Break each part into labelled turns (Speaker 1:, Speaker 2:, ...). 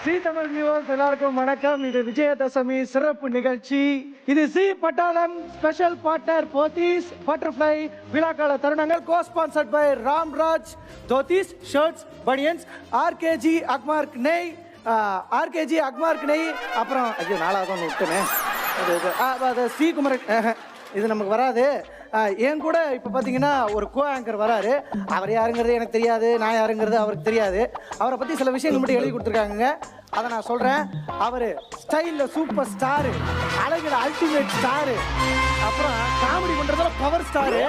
Speaker 1: C Tamil viewers எல்லாருக்கும் வணக்கம். இது விஜயதசமி சிறப்பு நிகழ்ச்சி. இது சி பட்டாளம் ஸ்பெஷல் பார்ட்னர் போத்தீஸ் பட்டர்ஃப்ளை விழாக்கால தருணங்கள். Co sponsored by Ramraj dhotis shirts baniyans, RKG Agmark நெய், ஆர்கேஜி அக்மார்க் நெய். அப்புறம் ஐயோ நாலாவது ஒன்று விட்டுனேன், அது சி குமரன். இது நமக்கு வராது. என் கூட இப்போ பார்த்தீங்கன்னா ஒரு கோ ஆங்கர் வராரு. அவர் யாருங்கிறது எனக்கு தெரியாது, நான் யாருங்கிறது அவருக்கு தெரியாது. அவரை பற்றி சில விஷயங்கள் மட்டும் எழுதி கொடுத்துருக்காங்க, அதை நான் சொல்கிறேன். அவர் ஸ்டைலில் சூப்பர் ஸ்டாரு, அழகில் அல்டிமேட் ஸ்டாரு, அப்புறம் காமெடி பண்ணுறதுல பவர் ஸ்டாரு.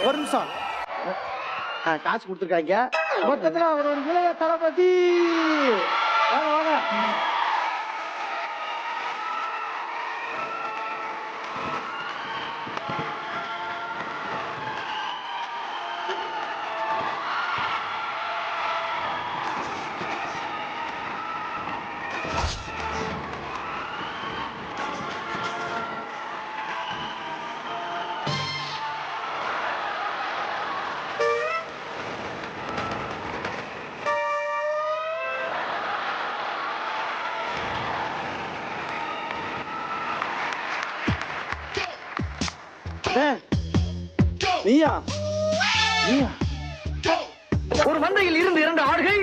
Speaker 1: ஒரு நிமிஷம், காசு கொடுத்துருக்காங்க. மொத்தத்தில் அவர் ஒரு இளைய தளபதி. வாங்க வாங்க.
Speaker 2: நீயா நீயா ஒரு மந்தையில் இருந்து இரண்டு ஆடுகள்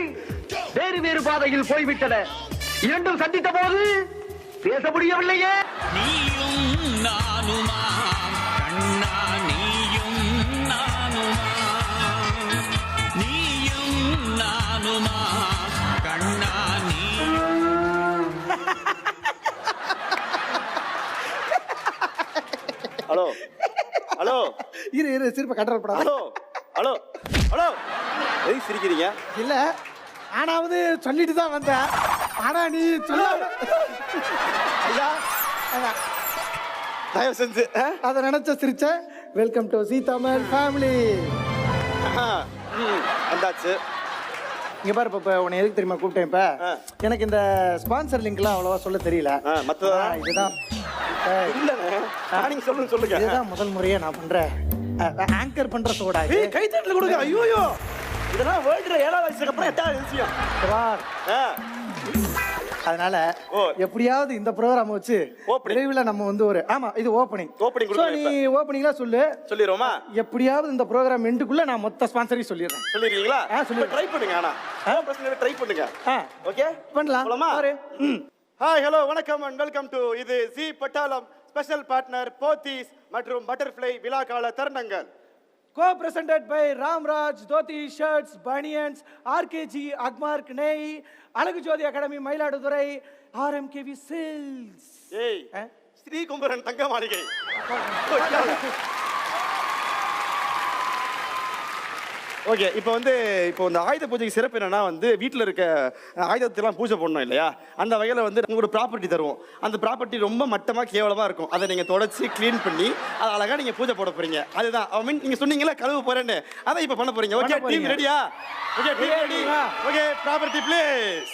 Speaker 2: வேறு வேறு பாதையில் போய்விட்டன. இரண்டும் சந்தித்த போது பேச முடியவில்லையே.
Speaker 3: நீயும் நானுமா கண்ணா, நீயும் நானுமா, நீயும் நானுமா கண்ணா, நீ.
Speaker 2: ஹலோ ஹலோ,
Speaker 1: இரு சிரிப்பை கண்ட்ரோல் பண்ணாத.
Speaker 2: ஹலோ ஹலோ ஹலோ, எதுக்கு சிரிக்கிறீங்க?
Speaker 1: இல்ல ஆனாவது சொல்லிட்டு தான் வந்தேன். ஆனா நீ சொல்ல
Speaker 2: ஐயா தயவு செஞ்சு
Speaker 1: அதை நினைச்ச சிரிச்ச. Welcome to C Tamil family.
Speaker 2: வந்தாச்சு.
Speaker 1: இங்க பாரு, இப்ப உன்னை எதுக்கு தெரியுமா கூப்பிட்டேன்? இப்ப எனக்கு இந்த ஸ்பான்சர் லிங்க்லாம் அவ்வளவா சொல்ல தெரியல. இதுதான்
Speaker 2: நீங்க சொல்லுங்க.
Speaker 1: இதுதான் முதல் முறையா நான் பண்றேன் ஆங்கர் பண்ற சோடா.
Speaker 2: கை தட்டல கொடுங்க. ஐயோ இதெல்லாம் வேர்ல்ட்ல 7வது வயசுக்கு அப்புறம் 8வது விஷயம்.
Speaker 1: அதனால எப்படியாவது இந்த ப்ரோகிராம் வச்சு விரைவில் நம்ம வந்து ஒரு இது ஓப்பனிங். நீ ஓப்பனிங்ல சொல்லிடுவோமா? எப்படியாவது இந்த ப்ரோகிராம் எண்டுக்குள்ள நான் மொத்த ஸ்பான்சரையும் சொல்லிடுறேன்.
Speaker 2: சொல்லிடுறீங்களா? ட்ரை பண்ணுங்க. ஆனா ட்ரை பண்ணுங்க. ஓகே பண்ணலாம். ஹாய் ஹலோ வணக்கம் அண்ட் வெல்கம் டு இது சி பட்டாளம் ஸ்பெஷல் பார்ட்னர் போத்தீஸ் மற்றும் பட்டர்ஃப்ளை விழாக்கால தருணங்கள்.
Speaker 1: Co-presented by Ramraj dhoti shirts baniyans, RKG Agmark நெய், அழகு ஜோதி அகாடமி மயிலாடுதுறை, ஆர்எம்கேவி சேல்ஸ்.
Speaker 2: ஏய் ஸ்ரீ கும்பரன் தங்க மாளிகை. ஓகே, இப்போ இந்த ஆயுத பூஜைக்கு சிறப்பு என்னன்னா வீட்டில் இருக்க ஆயுதத்தெல்லாம் பூஜை பண்ணணும் இல்லையா? அந்த வகையில் உங்களுக்கு ஒரு ப்ராப்பர்ட்டி தருவோம். அந்த ப்ராப்பர்ட்டி ரொம்ப மட்டமாக கேவலமாக இருக்கும். அதை நீங்கள் தொடச்சி க்ளீன் பண்ணி அதை அழகாக நீங்கள் பூஜை போட போறீங்க. அதுதான் ஐ மீன் நீங்கள் சொன்னீங்களா கழுவு போறேன்னு, அதை இப்போ பண்ண போறீங்க. ஓகே டீம் ரெடியா? Okay team ready. Okay property please.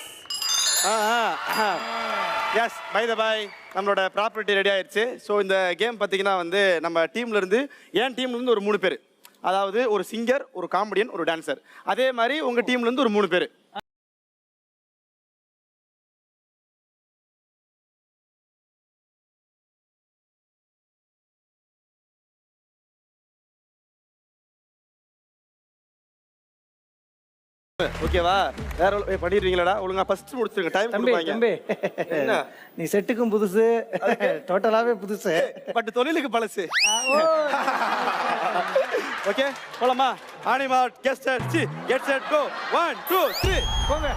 Speaker 2: Yes by the by நம்மளோட ப்ராப்பர்ட்டி ரெடி ஆயிடுச்சு. ஸோ இந்த கேம் பார்த்தீங்கன்னா நம்ம டீம்லேருந்து என் டீம்லேருந்து ஒரு 3 பேர், அதாவது ஒரு சிங்கர், ஒரு காமெடியன், ஒரு டான்சர். அதே மாதிரி உங்க டீம்ல இருந்து ஒரு 3 பேர். ஓகேவா? வேற பண்ணிடுறீங்களா? ஒழுங்கா ஃபர்ஸ்ட் முடிச்சிருங்க. டைம் கொடுப்பாங்க.
Speaker 1: என்ன நீ செட்டுக்கும் புதுசு, டோட்டலாவே புதுசு,
Speaker 2: பட் தொழிலுக்கு பழசு. ஓகே போலாமா? ஆனிமா கெட் செட் கோ 1 2 3
Speaker 1: போங்க.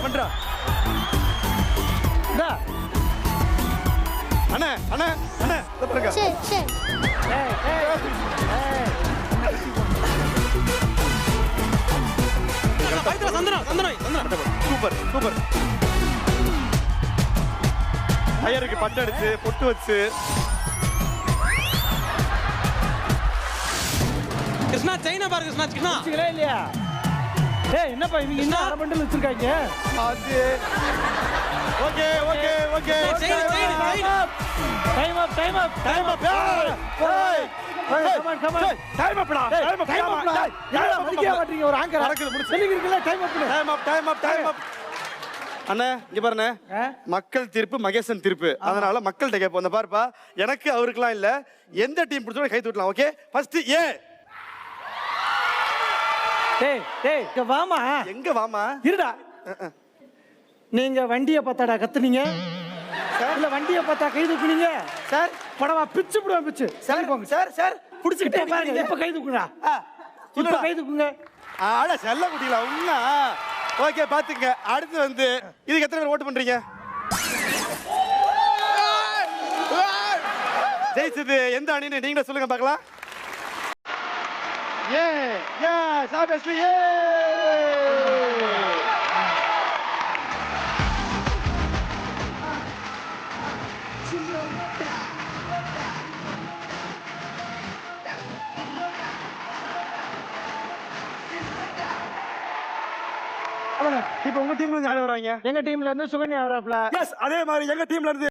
Speaker 2: பண்றா அண்ணா அண்ணா அண்ணா பாருங்க. Super super. ஐயருக்கு பட்டு அடிச்சு பொட்டு வச்சு.
Speaker 3: கிருஷ்ணா செயினா பாரு. கிருஷ்ணா
Speaker 1: இல்லையா? என்னப்பா இவங்க என்ன அரை பண்டல் வச்சிருக்காங்க?
Speaker 2: Okay okay okay
Speaker 3: chain
Speaker 1: time up time up time up. come on, come on.
Speaker 2: Time அப்டா டைம் அப்
Speaker 1: டைம் அப்டா. யாரா மதிக்கவே மாட்டீங்க ஒரு ஆங்கர்.
Speaker 2: நடக்குது, முடிச்சு.
Speaker 1: சொல்லிக்கிறீங்களா டைம் அப்.
Speaker 2: டைம் அப் அண்ணே இங்க பாருண்ணே, மக்கள் தீர்ப்பு மகேசன் தீர்ப்பு, அதனால மக்கள்கிட்ட கேட்போம். அந்த பாருப்பா, எனக்கு அவருக்குலாம் இல்ல, எந்த டீம் பிடிச்சோட கை தூட்டலாம். ஓகே, ஃபர்ஸ்ட் ஏ.
Speaker 1: டேய் டேய் இங்க வாமா.
Speaker 2: எங்க வாமா?
Speaker 1: இருடா. நீங்க வண்டியை பார்த்தாடா கத்துனீங்க? இல்ல வண்டியை பார்த்தா கை தூக்குனீங்க?
Speaker 2: சார்
Speaker 1: படவா பிச்சு புடுவேன் பிச்சு.
Speaker 2: சார் போங்க சார். சார் புடிச்சிட்டே
Speaker 1: பாருங்க. இப்ப கை தூக்குடா. இப்ப கை தூக்குங்க.
Speaker 2: ஆட செல்ல குட்டிங்களா உண்ணா. ஓகே பாத்துங்க. அடுத்து வந்து இதுக்கு எத்தனை பேர் ஓட்டு பண்றீங்க? ஜெயிச்சது எந்த அணின்னு நீங்களே சொல்லுங்க பார்க்கலாம். ஏ எஸ் ஆப்வியஸ்லி ஏ. இப்ப உங்க டீம்ல இருந்து யாரு வராங்க?
Speaker 1: எங்க டீம்ல இருந்து சுகன்யா வராப்ல.
Speaker 2: எஸ் அதே மாதிரி எங்க டீம்ல இருந்து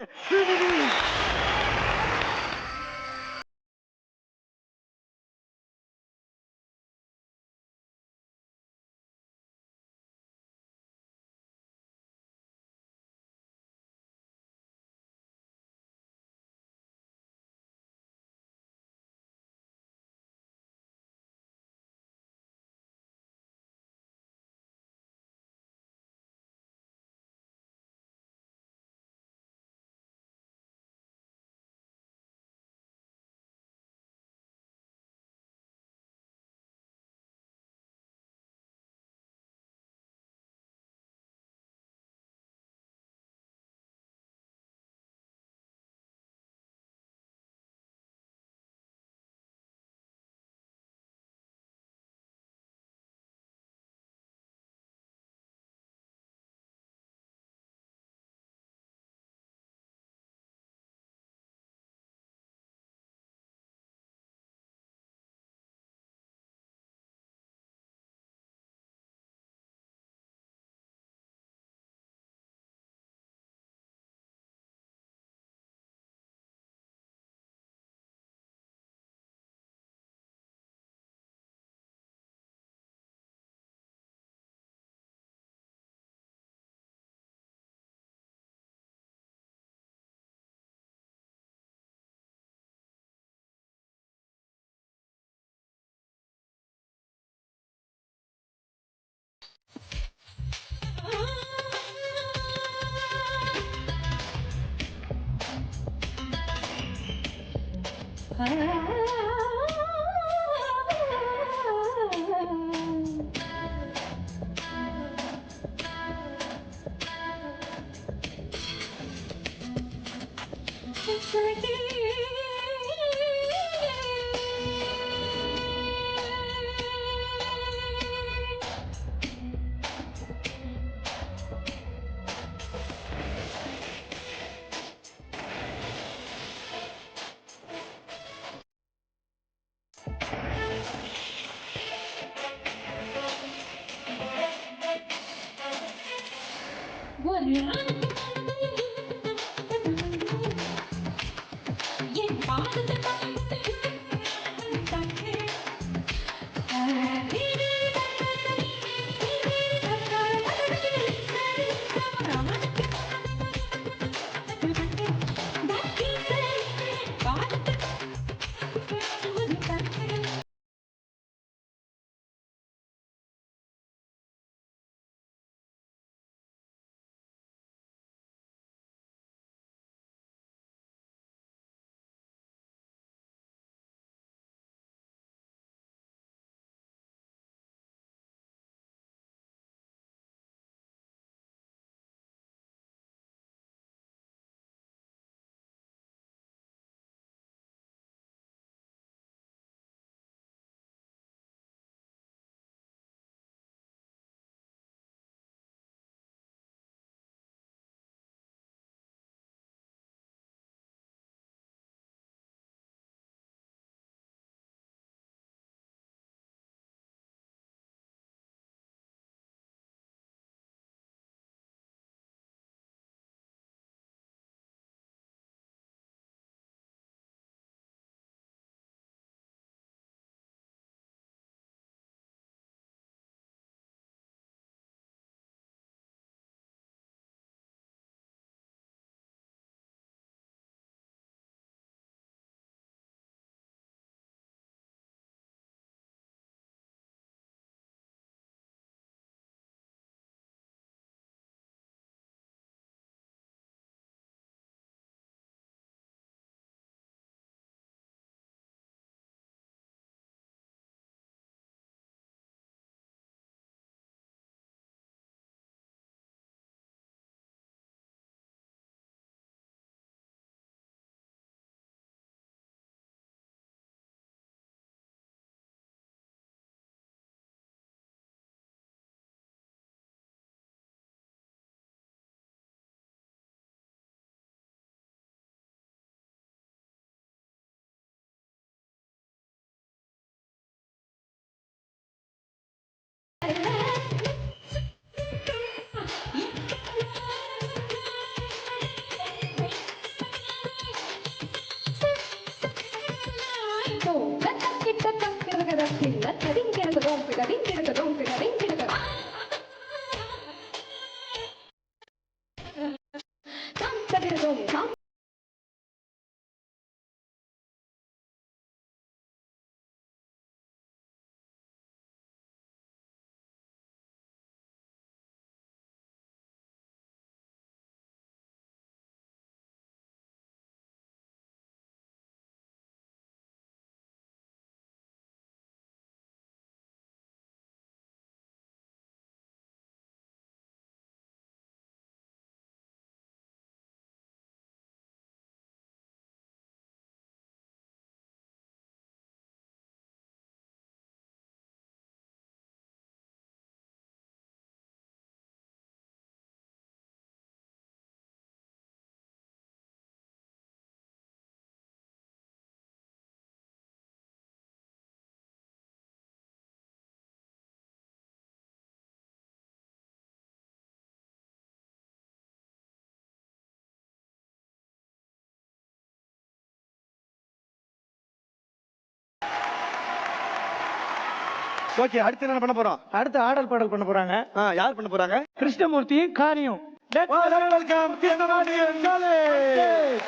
Speaker 2: ஓகே, அடுத்து என்ன பண்ண போறோம்?
Speaker 1: அடுத்து ஆடல் பாடல் பண்ண போறாங்க.
Speaker 2: யார் பண்ண போறாங்க?
Speaker 1: கிருஷ்ணமூர்த்தியும் காரியம். Welcome Krishnamurthy college.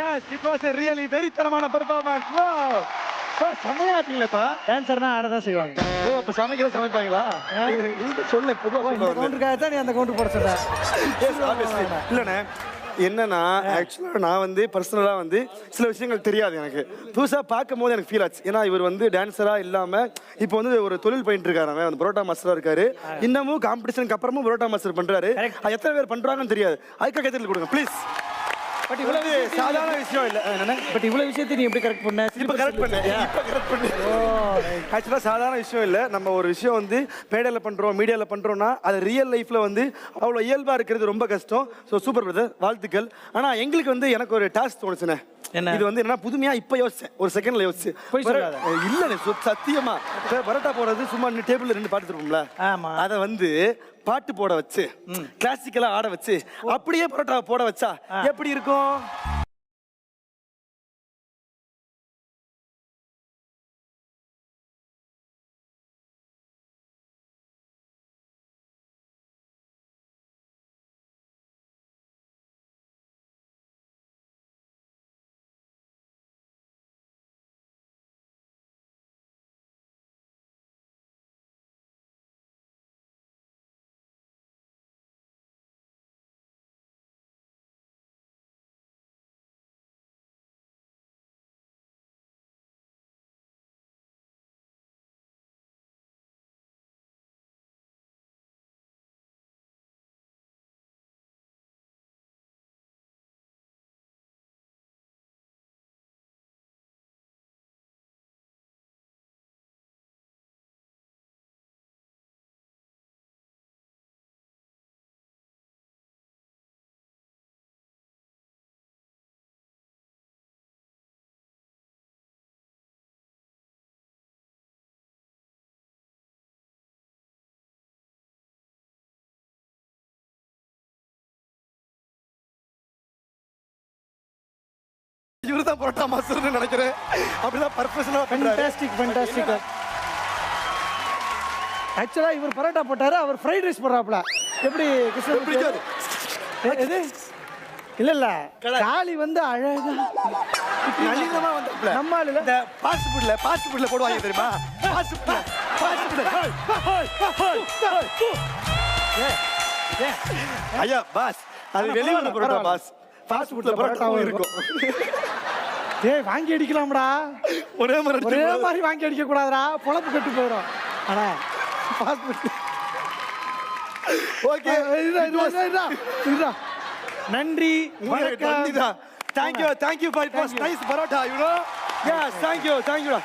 Speaker 2: Yes, it was a really வெறித்தனமான பெர்ஃபார்மன்ஸ். வாவ்! செமையா இருக்கீங்களேப்பா.
Speaker 1: டான்சர்னா ஆடதான் செய்வாங்க.
Speaker 2: அப்ப சமைக்கிற சமைப்பாங்களா? நீங்க சொல்ல பொதுவா
Speaker 1: இந்த கவுண்டருக்காக தான் நீ அந்த கவுண்டர் போட சொன்ன.
Speaker 2: இல்லண்ணே, என்னன்னா ஆக்சுவலா நான் வந்து பர்சனலா வந்து சில விஷயங்கள் தெரியாது எனக்கு. புதுசா பார்க்கும் போது எனக்கு ஃபீல் ஆச்சு. ஏன்னா இவர் வந்து டான்ஸரா இல்லாம இப்போ வந்து ஒரு தொழில் பண்ணிட்டு இருக்காரு. அவன் வந்து பரோட்டா மாஸ்டரா இருக்காரு. இன்னமும் காம்படிஷனுக்கு அப்புறமும் பரோட்டா மாஸ்டர் பண்றாரு. அது எத்தனை பேர் பண்றாங்கன்னு தெரியாது. அதுக்காக கைத்தட்டல் கொடுங்க ப்ளீஸ்.
Speaker 1: பட் இவ்வளவு
Speaker 2: சாதாரண விஷயம் இல்ல.
Speaker 1: பட் இவ்வளவு விஷயத்தை நீ எப்படி கரெக்ட் பண்ண?
Speaker 2: இப்ப கரெக்ட் பண்ணேன். ஆக்சுவலா சாதாரண விஷயம் இல்ல. நம்ம ஒரு விஷயம் வந்து மேடையில பண்றோம், மீடியால பண்றோம்னா அது ரியல் லைஃப்ல வந்து அவ்வளவு இயல்பா இருக்கிறது ரொம்ப கஷ்டம். ஸோ சூப்பர் பிரதர், வாழ்த்துக்கள். ஆனா எங்களுக்கு வந்து எனக்கு ஒரு டாஸ்க் தோணுச்சுண்ணே. இது வந்து என்ன புதுமையா இப்ப யோசிச்சேன், ஒரு செகண்ட்ல யோசிச்சு. இல்ல சத்தியமா பரோட்டா போடுறது சும்மா டேபிள்ல ரெண்டு பாட்டு இருப்போம்ல, அத வந்து பாட்டு போட வச்சு கிளாசிக்கலா ஆட வச்சு அப்படியே பரோட்டா போட வச்சா எப்படி இருக்கும்? இவரு தான் பரோட்டா மாஸ்டர்னு நினைக்கிறேன். அப்படிதான் பர்ஃபெக்ஷனா பண்றாரு.
Speaker 1: ஃபேண்டாஸ்டிக். ஆக்சுவலா இவர் பரோட்டா போட்டாரு, அவர் ஃப்ரைட் ரைஸ் போடுறாப்ல. எப்படி கிருஷ்ணன்
Speaker 2: பிடிக்காது.
Speaker 1: எது இல்ல காளி வந்து அழகா
Speaker 2: நளினமா வந்தாப்ல.
Speaker 1: நம்ம ஆளுல
Speaker 2: இந்த ஃபாஸ்ட் ஃபுட்ல போடுவாங்க தெரியுமா? Fast food. ஐயா பாஸ், அது வெளியூர்ல பரோட்டா பாஸ். ஃபாஸ்ட் ஃபுட்ல பரோட்டாவும் இருக்கும்.
Speaker 1: ஏய் வாங்கி அடிக்கலாம்டா.
Speaker 2: ஒரே
Speaker 1: மாதிரி வாங்கி அடிக்க கூடாதுடா, பொழப்பு கெட்டு போயிடும். ஆனா ஃபாஸ்ட் ஃபுட்
Speaker 2: ஓகே.
Speaker 1: நன்றி, வணக்கம்.
Speaker 2: Thank you for nice parotta, you know. Yes, thank you.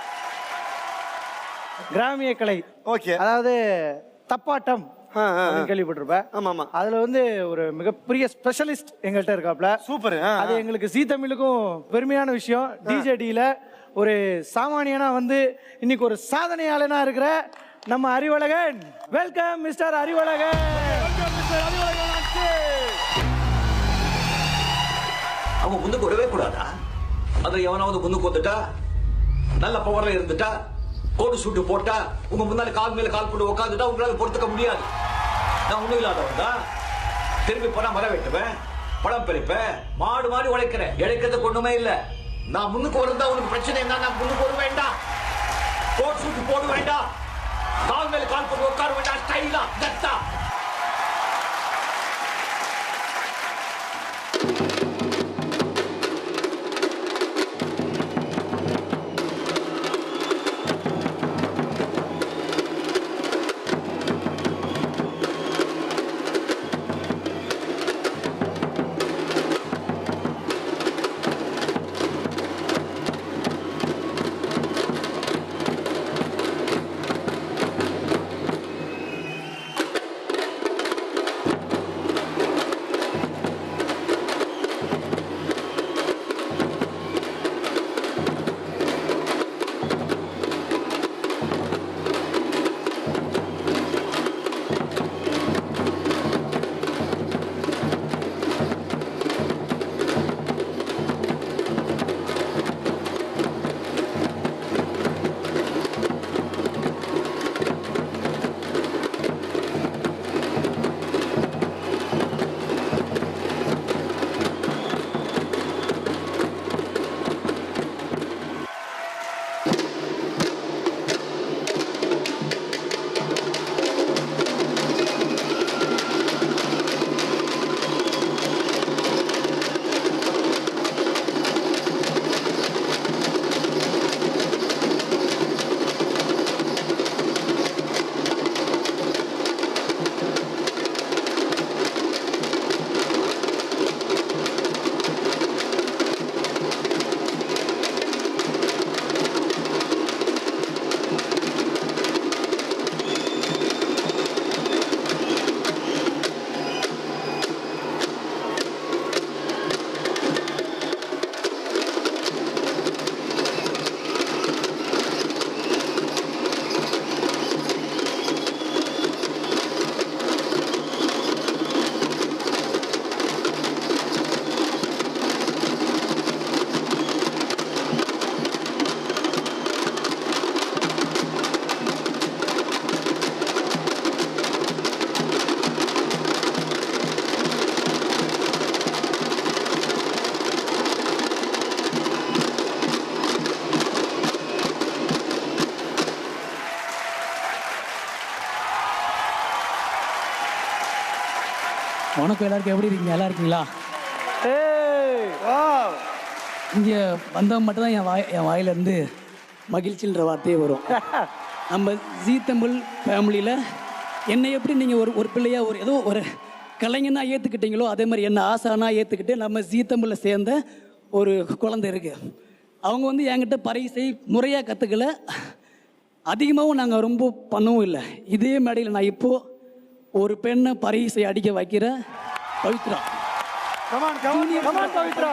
Speaker 1: கிராமிய கலை,
Speaker 2: ஓகே.
Speaker 1: அதாவது தப்பாட்டம் கேள்விப்பட்டிருப்பேன்.
Speaker 2: ஆமா.
Speaker 1: அதுல வந்து ஒரு மிகப்பெரிய ஸ்பெஷலிஸ்ட் எங்கள்கிட்ட இருக்காப்ல.
Speaker 2: சூப்பர்.
Speaker 1: அது எங்களுக்கு ஜீ தமிழுக்கும் பெருமையான விஷயம். டிஜேடியில ஒரு சாமானியனா வந்து இன்னைக்கு ஒரு சாதனையாளனா இருக்கிற நம்ம அறிவழகன். Welcome mister Arivazhagan.
Speaker 4: அவங்க முன்னுக்கு வரவே கூடாதா? அதை எவனாவது முன்னுக்கு வந்துட்டா, நல்ல பவர்ல இருந்துட்டா, கோடு சூட்டு போட்டா, உங்க முன்னால கால் மேல கால் போட்டு உட்காந்துட்டா உங்களால பொறுத்துக்க முடியாது. நான் ஒண்ணும் இல்லாதவன் தான். திரும்பி போனா மரம் வெட்டுவேன், பழம் பறிப்பேன், மாடு மாடி உழைக்கிறேன். இழைக்கிறதுக்கு ஒண்ணுமே இல்ல. நான் முன்னுக்கு வருந்தா உனக்கு பிரச்சனை என்ன? நான் முன்னுக்கு வர வேண்டாம், கோட் சூட்டு போட வேண்டாம், கால் மேல கால் போட்டு உட்கார வேண்டாம், ஸ்டைலா கட்டா.
Speaker 5: வணக்கம் எல்லாருக்கும், எப்படி இருக்கீங்க? நல்லா இருக்கீங்களா? இங்கே வந்தவன் மட்டும்தான் என் வாயிலிருந்து மகிழ்ச்சின்ற வார்த்தையே வரும். நம்ம ஜீ தமிழ் ஃபேமிலியில் என்னை எப்படி நீங்கள் ஒரு பிள்ளையாக ஏதோ ஒரு கலைஞனா ஏற்றுக்கிட்டீங்களோ அதே மாதிரி என்ன ஆசானா ஏற்றுக்கிட்டு நம்ம ஜீ தமிழில் சேர்ந்த ஒரு குழந்தை இருக்குது. அவங்க வந்து என்கிட்ட பரிசை முறையாக கற்றுக்கல, அதிகமாகவும் நாங்கள் ரொம்ப பண்ணவும் இல்லை. இதே மேடையில் நான் இப்போது ஒரு பெண்ணை பரிசை அடிக்க வைக்கிற பவித்ரா.
Speaker 1: பவித்ரா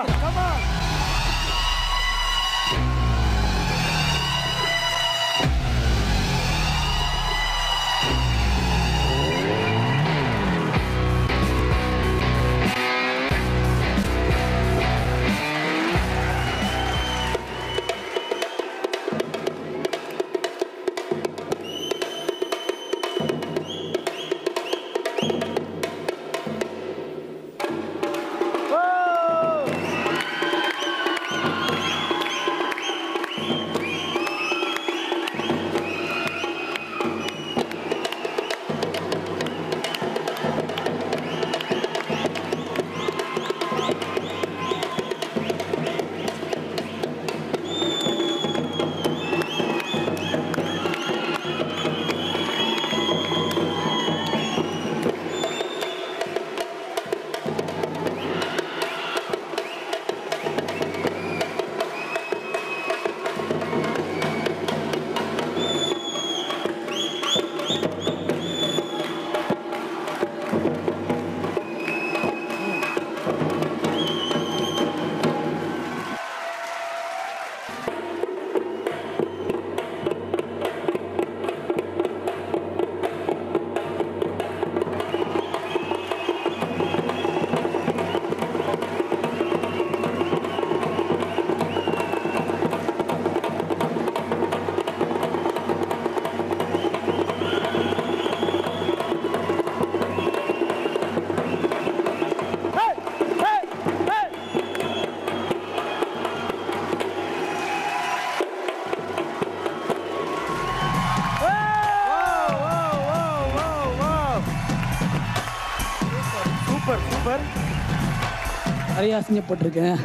Speaker 5: நிறைய அசிங்கப்பட்டிருக்கேன்,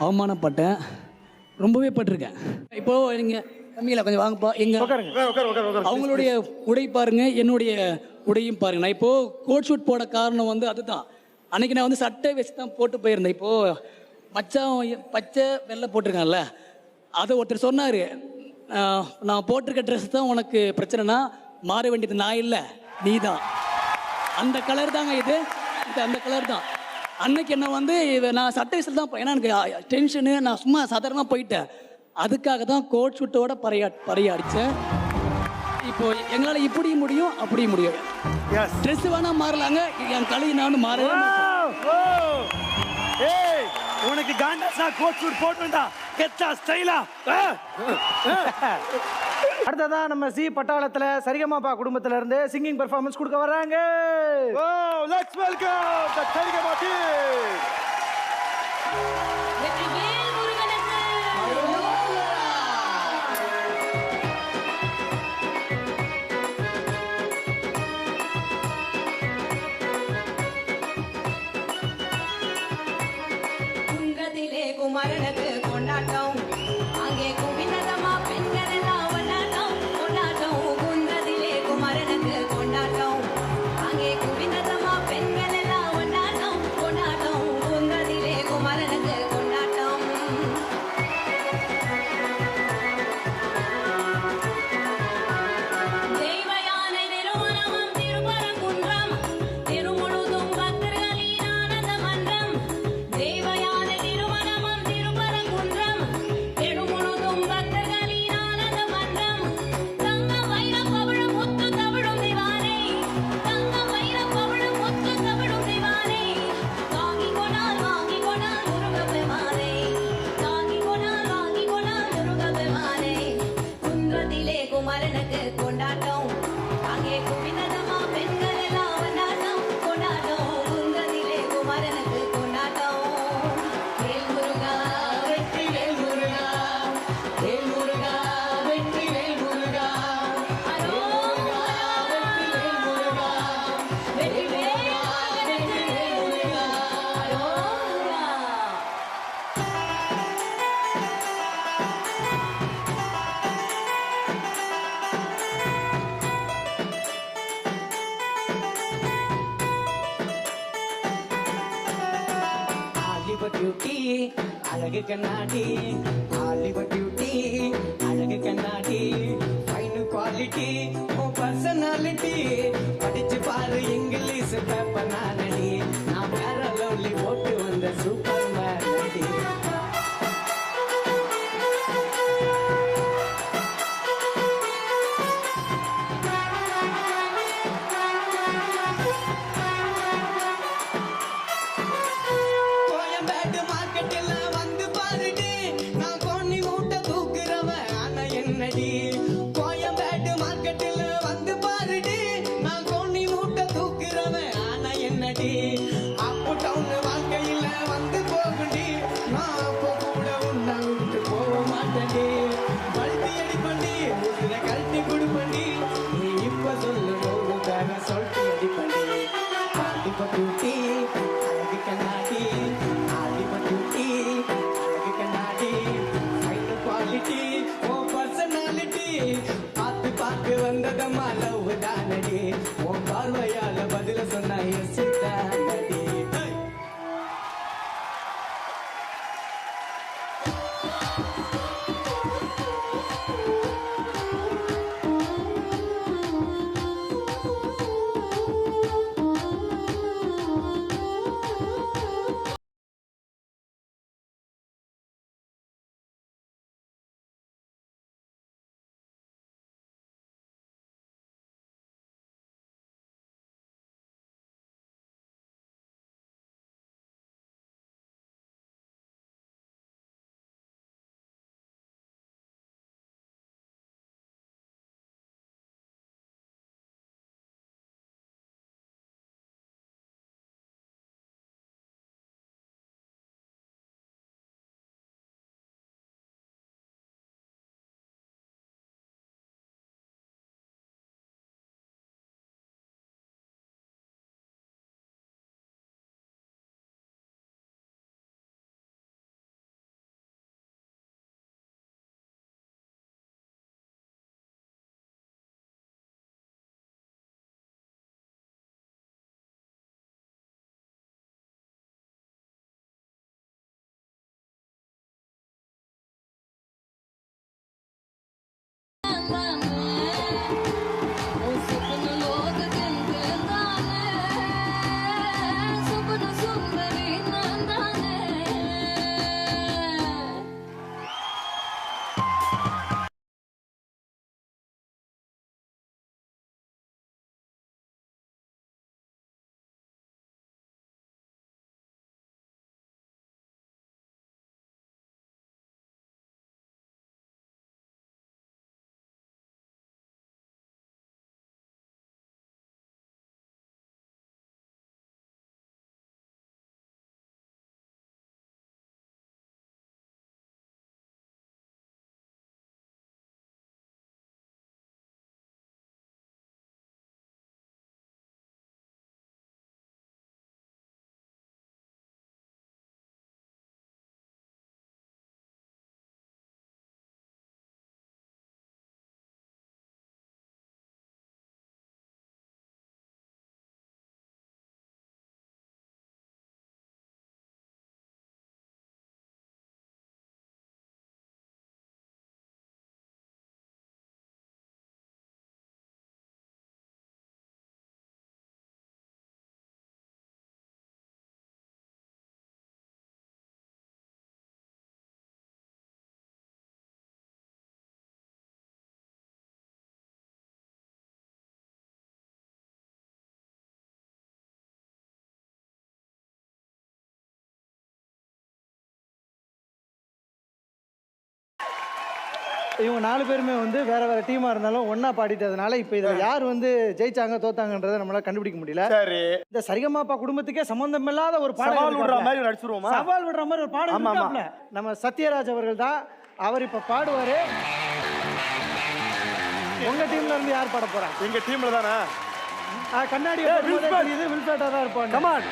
Speaker 5: அவமானப்பட்டேன், ரொம்பவே பட்டிருக்கேன். இப்போது நீங்கள் கம்மியில் கொஞ்சம் வாங்கப்பா. அவங்களுடைய உடை பாருங்க, என்னுடைய உடையும் பாருங்க. நான் இப்போது கோட் ஷூட் போட காரணம் வந்து அதுதான். அன்னைக்கு நான் வந்து சட்டை வச்சு தான் போட்டு போயிருந்தேன். இப்போது மச்சான் பச்சை வெள்ளை போட்டிருக்கான்ல, அதை ஒருத்தர் சொன்னார், நான் போட்டிருக்க ட்ரெஸ் தான் உனக்கு பிரச்சனைனா மாற வேண்டியது நான் இல்லை, நீ தான். அந்த கலர் தாங்க இது அந்த கலர் தான். அன்னைக்கு என்ன வந்து நான் சட்டை வயசில் தான், ஏன்னா எனக்கு டென்ஷனு, நான் சும்மா சாதாரணமாக போயிட்டேன். அதுக்காக தான் கோட் ஷூட்டோட பறையாடிச்சேன். இப்போ எங்களால் இப்படியும் முடியும் அப்படியும் முடியும். ட்ரெஸ் வேணா மாறலாங்க, என் கலை நானும் மாறவே
Speaker 1: உனக்கு காண்டா கோட் ஷூட் போட்டுடா கெத்தா ஸ்டைலா. அடுத்ததா நம்ம சி பட்டாளத்துல சரிகமாபா குடும்பத்துல இருந்து சிங்கிங் பெர்ஃபார்மன்ஸ் கொடுக்க வர்றாங்க. Let's welcome the Saregama team.
Speaker 6: குமரனுக்கு கொண்டாட்டம், அங்கே குவிந்ததமா பெண்கள் எல்லாம் கொண்டாட்டம் கொண்டாட்டம். குன்றதிலே குமரனுக்கு கொண்டாட்டம், அங்கே குவிந்ததமா பெண்கள் எல்லாம் கொண்டாட்டம் கொண்டாட்டம். குன்றதிலே குமரனுக்கு கொண்டாட்டம். தெய்வ யானை திருமணமும் திருப்பரங்குன்றம், திருமுழுதும் பக்தர்களின் ஆனந்த மன்றம். தெய்வ யானை திருமணமும் திருப்பரங்குன்றம், திருமுழுதும் பக்தர்களின் ஆனந்த மன்றம். தங்கம் வைரம் பவழம் முத்து தவழும் திவானை, தங்கம் வைரம் பவழம் முத்து தவழும் திவானை. வாங்கி கொண்டால் முருகப் பெருமானை, வாங்கி கொண்டால் முருகப் பெருமானை. குன்றத்திலே குமரனுக்கு கொண்டாட்டம், அங்கே குவிந்ததமா பெண்கள் எல்லாம் கொண்டாட்டம் கொண்டாட்டம். குன்றத்திலே குமரனுக்கு கொண்டாட்டம். வேல் முருகா வெற்றி வேல் முருகா, வேல் முருகா வெற்றி வேல் முருகா. அரோகரா வெற்றி வேல் முருகா, வெற்றி வேல் முருகா. அரோகரா.
Speaker 7: ஹாலிவுட் பியூட்டி அழகு கண்ணாடி, ஹாலிவுட் பியூட்டி அழகு கண்ணாடி. ஃபைன் குவாலிட்டி உன் பர்சனாலிட்டி, படிச்சு பாரு இங்கிலீஷ் பேப்பர் நானடி. நான் வேற லவ்லி போட்டு வந்த சூப்பர் மேனடி. கோயம்பேடு மார்க்கெட்டில் வந்து பாருடி, நான் கோணி மூட்டை தூக்குறவன் ஆனா என்னடி. கோயம்பேடு மார்க்கெட்டில் வந்து பாருடி, நான் கோணி மூட்டை தூக்குறவன் ஆனா என்னடி. அப்பு டவுன் வாழ்க்கையில வந்து போக
Speaker 1: இவங்க 4 பேருமே வந்து வேற வேற டீமா இருந்தாலும் ஒண்ணா பாடிட்டதுனால இப்போ இதில் யார் வந்து ஜெயிச்சாங்க தோத்தாங்கன்றதை நம்மளால கண்டுபிடிக்க முடியல.
Speaker 2: சரி,
Speaker 1: இந்த சரிகமாப்பா குடும்பத்துக்கே சம்பந்தம் இல்லாத ஒரு
Speaker 2: சவால்
Speaker 1: பாடல்
Speaker 2: விடுற மாதிரி நடிச்சிருவோமா?
Speaker 1: சவால் விடுற மாதிரி ஒரு பாடல்
Speaker 2: ஆமா, ஆமா.
Speaker 1: இருக்காப்ல. நம்ம சத்யராஜ் அவர்கள் தான். அவர் இப்ப பாடுவாரு. உங்க டீம்ல இருந்து யார் பாட போறா?
Speaker 2: எங்க டீம்ல தானே.
Speaker 1: கண்ணாடி இது வில்பேட்டா தான் இருப்பாங்க.
Speaker 2: கமான்.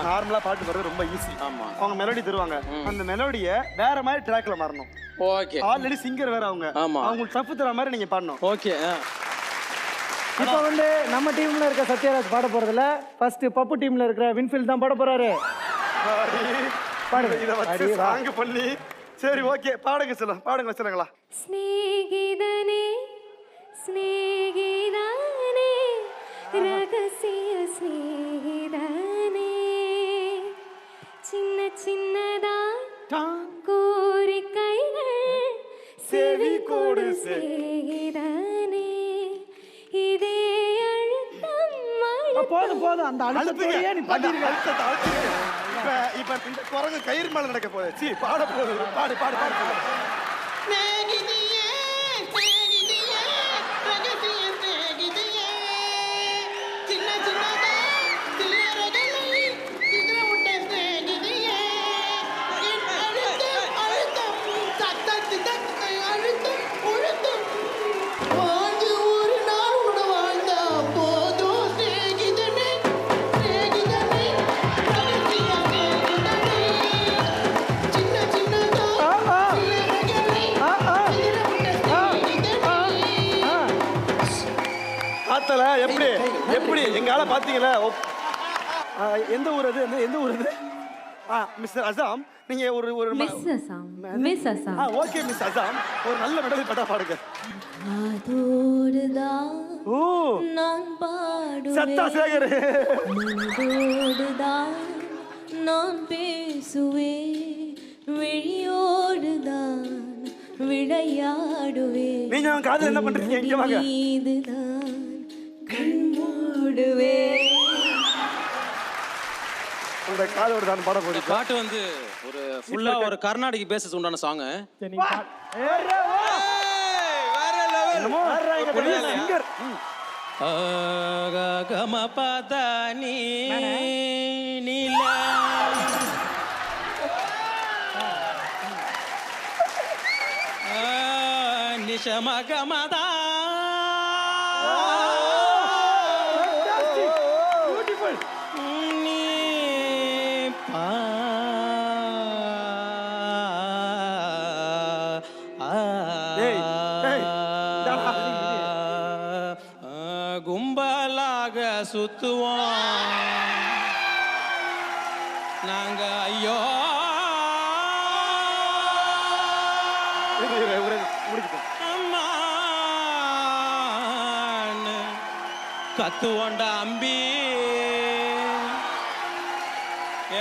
Speaker 2: நார்மலா பாட்டு வர்றது ரொம்ப ஈஸி.
Speaker 3: ஆமா.
Speaker 2: அவங்க மெலோடி தருவாங்க. அந்த மெலோடிய வேற மாதிரி ட்ராக்ல மாறணும்.
Speaker 3: ஓகே.
Speaker 2: ஆல்ரெடி சிங்கர் வேற அவங்க.
Speaker 3: ஆமா.
Speaker 2: அவங்களுக்கு டஃப் தர மாதிரி நீங்க பாடணும்.
Speaker 3: ஓகே.
Speaker 1: இப்போ வந்து நம்ம டீம்ல இருக்க சத்யராஜ் பாட போறதுல ஃபர்ஸ்ட் பப்பு டீம்ல இருக்கிற வின்ஃபீல்ட் தான் பாட போறாரு.
Speaker 2: பாடுங்க. இத வச்சு சாங் பண்ணி சரி ஓகே பாடுங்க சொல்லுங்க. பாடுங்க சொல்லுங்களா.
Speaker 6: ஸ்நேகிதனே ஸ்நேகிதனே ரகசிய ஸ்நேகிதனே சின்ன சின்னதா கோரிக்கைகள் செவி கொடு ஸ்நேகிதனே இதே அழுத்தம்
Speaker 1: போதும் அந்த அழுத்தத்தையே நீ பண்ணிருக்க.
Speaker 2: இப்ப இந்த குரங்கு கயிறு மேல நடக்க போகுது. சீ பாட போகுது. பாடு பாடு பாடு.
Speaker 7: ஸ்நேகிதியே ஸ்நேகிதியே ரகசிய ஸ்நேகிதியே சின்ன சின்னதா சில்லறைகளை சிதறவிட்ட ஸ்நேகிதியே என் அழுத்தம் அழுத்தம் தத்தத்தை அழுத்தம் உழுத்தம் வாழ்ந்து ஒரு நாள் கூட வாழ்ந்தா போதும் ஸ்நேகிதனே ஸ்நேகிதனே ரகசிய ஸ்நேகிதனே சின்ன சின்னதா
Speaker 2: ஆத்தல எப்படி எப்படி எங்க ஆள பாத்தீங்களா? எந்த ஊர் அது? எந்த ஊர் அது? மிஸ்டர் அசாம், நீங்க ஒரு ஒரு
Speaker 6: miss Assam
Speaker 2: okay miss Assam, ஒரு நல்ல மெலடி பாட்டா பாடுங்க.
Speaker 6: அதோடுதான்
Speaker 2: ஓ
Speaker 6: நான் பாடுவேன்
Speaker 2: சத்தா சேகர்.
Speaker 6: மனதோடுதான் நான் பேசுவேன் விழியோடுதான் விளையாடுவேன்
Speaker 2: நீங்க அவங்க காதுல என்ன பண்றீங்க? இங்க வாங்க.
Speaker 6: இதுதான் கண் மூடுவேன்.
Speaker 2: உங்க காதோட தான் பாட
Speaker 3: இந்த
Speaker 2: போறீங்க.
Speaker 3: பாட்டு வந்து ஒரு ஃபுல்லா ஒரு கர்நாடிக் பேசஸ் உண்டான சாங்.
Speaker 2: சிங்கர்.
Speaker 3: கம பதனி நீல நிஷம கமதா கும்பலாக சுத்துவோம் நாங்க ஐயோ அம்மான்னு கத்துவோண்டா அம்பி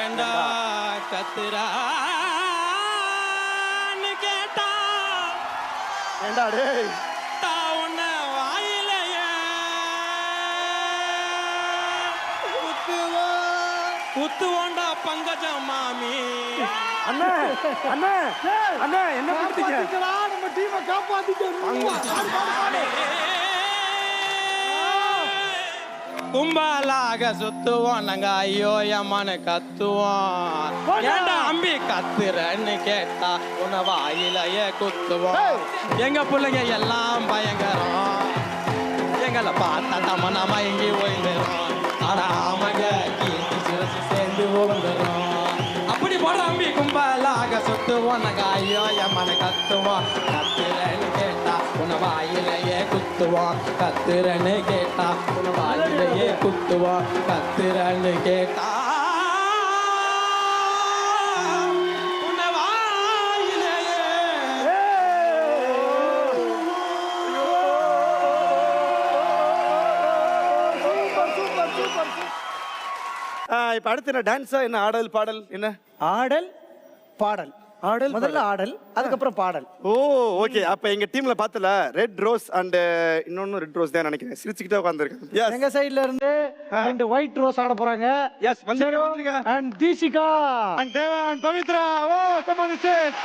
Speaker 3: ஏண்டா கத்துறான்னு கேட்டா
Speaker 2: ஏண்டா டேய்
Speaker 3: உன்ன வாயிலையே குத்துவோண்டா பங்கஜம் மாமி.
Speaker 2: அண்ணா அண்ணா அண்ணா என்ன பண்ணிட்டீங்க?
Speaker 1: நம்ம டீமை
Speaker 3: கும்பலாக சுத்துவோம் நாங்க ஐயோ அம்மான்னு கத்துவோம். ஏண்டா அம்பி கத்துறன்னு கேட்டா உன்னை வாயிலையே குத்துவோம். எங்க பிள்ளைங்க எல்லாம் பயங்கரம், எங்களை பார்த்தா தமனா மயங்கி ஓய்ந்துரும். ஆனா ஆமாங்க கீர்த்தி சிவசு சேர்ந்து ஓய்ந்துரும். அப்படி போட அம்பி கும்பலாக சுத்துவோம் நாங்க ஐயோ அம்மான்னு கத்துவோம். கத்துறன்னு கேட்டா உன்னை வாயிலையே குத்துவோம். கத்துறன்னு கேட்டா உன்னை வாயிலையே குத்துவோம். கத்துறன்னு கேட்டா உன்னை வாயிலையே.
Speaker 2: இப்ப அடுத்து என்ன டான்ஸா என்ன ஆடல் பாடல் என்ன?
Speaker 1: ஆடல் பாடல் ஆடல் முதல்ல ஆடல், அதுக்கப்புறம் பாடல்.
Speaker 2: ஓ ஓகே. அப்ப எங்க டீம்ல பார்த்தல ரெட் ரோஸ் அண்ட் இன்னொன்னு ரெட் ரோஸ் தான் நினைக்கிறேன். சிரிச்சுக்கிட்டே உட்கார்ந்திருக்கேன்.
Speaker 1: எங்க சைடுல இருந்து ரெண்டு ஒயிட் ரோஸ் ஆட போறாங்க.
Speaker 2: எஸ் வந்துருங்க.
Speaker 1: அண்ட் தீசிகா
Speaker 2: அண்ட் தேவன் பவித்ரா. ஓ கம் ஆன் ஸ்டேஜ்.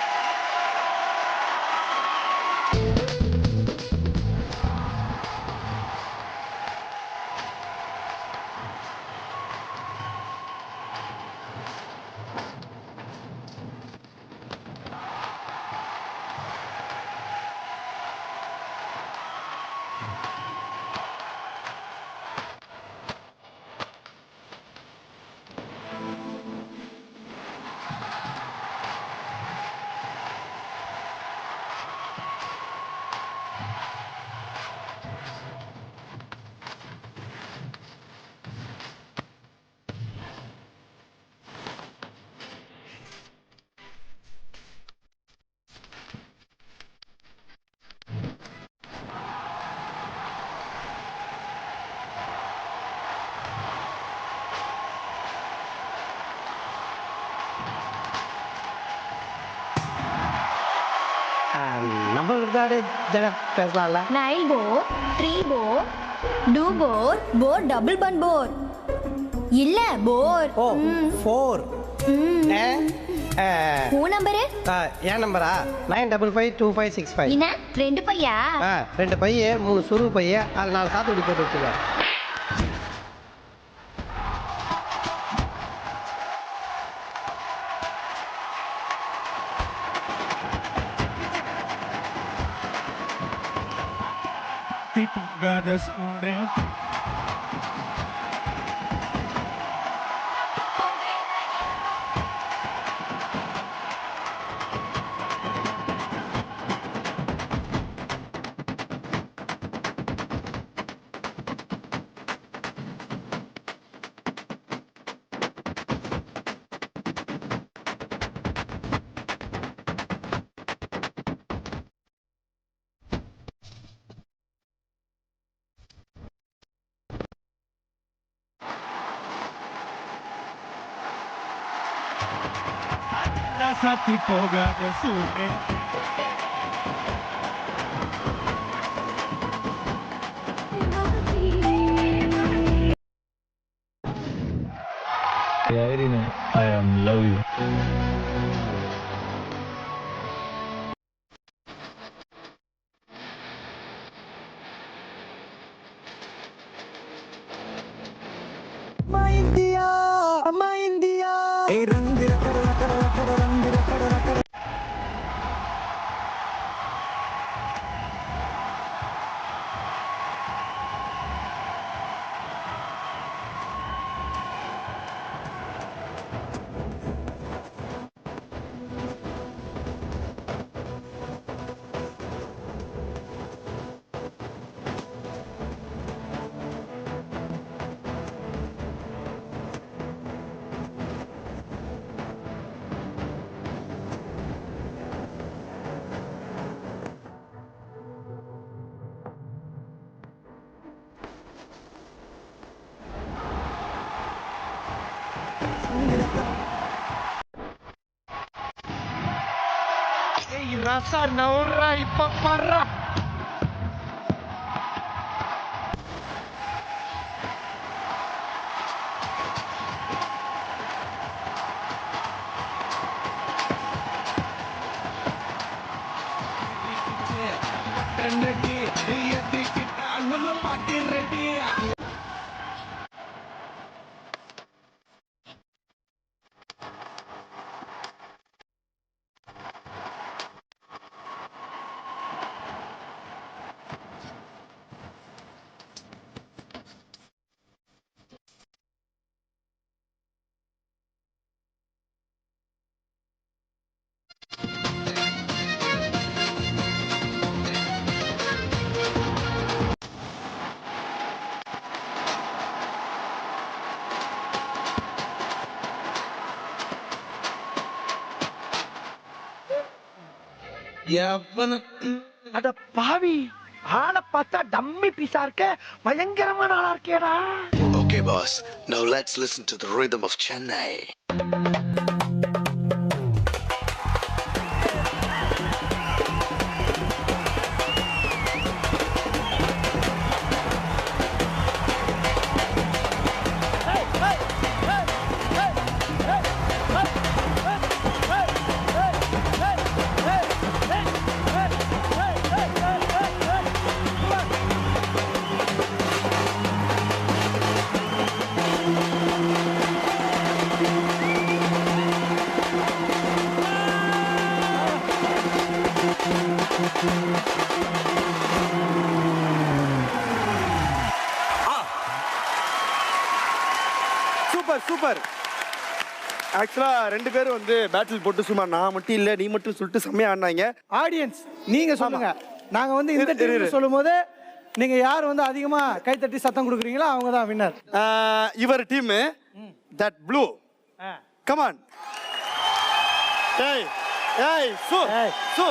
Speaker 1: நம்ம பேசலாம்ல.
Speaker 8: Nile bore, 3 bore, do bore, bore double bun bore. இல்ல bore.
Speaker 1: ஓ 4.
Speaker 8: உன் நம்பரு?
Speaker 1: என் நம்பரா 95552565.
Speaker 8: என்ன 2 பையா?
Speaker 1: 2 பைய 3 சுரு பைய, அது 4 சாத்துக்குடி போட்டு வச்சுக்க.
Speaker 9: Sati poga de sune. Irene, I am love you.
Speaker 1: அம்மா இந்தியா. Rasa naurai papara. அட பாவி, ஆளை பார்த்தா டம்மி பீஸா இருக்க, பயங்கரமான ஆளா இருக்கேடா.
Speaker 10: Okay, boss. Now let's listen to the rhythm of Chennai.
Speaker 2: Super super. ஆக்சுவலா ரெண்டு பேரும் வந்து பேட்டில் போட்டு சும்மா நான் மட்டும் இல்ல நீ மட்டும் சொல்லிட்டு செம்மையா ஆடினாங்க.
Speaker 1: ஆடியன்ஸ் நீங்க சொல்லுங்க. நாங்க வந்து இந்த டீம் சொல்லும்போது நீங்க யார் வந்து அதிகமா கைத்தட்டி சத்தம் கொடுக்குறீங்களோ அவங்க தான் வின்னர்.
Speaker 2: இவர் team that blue. Come on. ஏய் ஏய் சு சு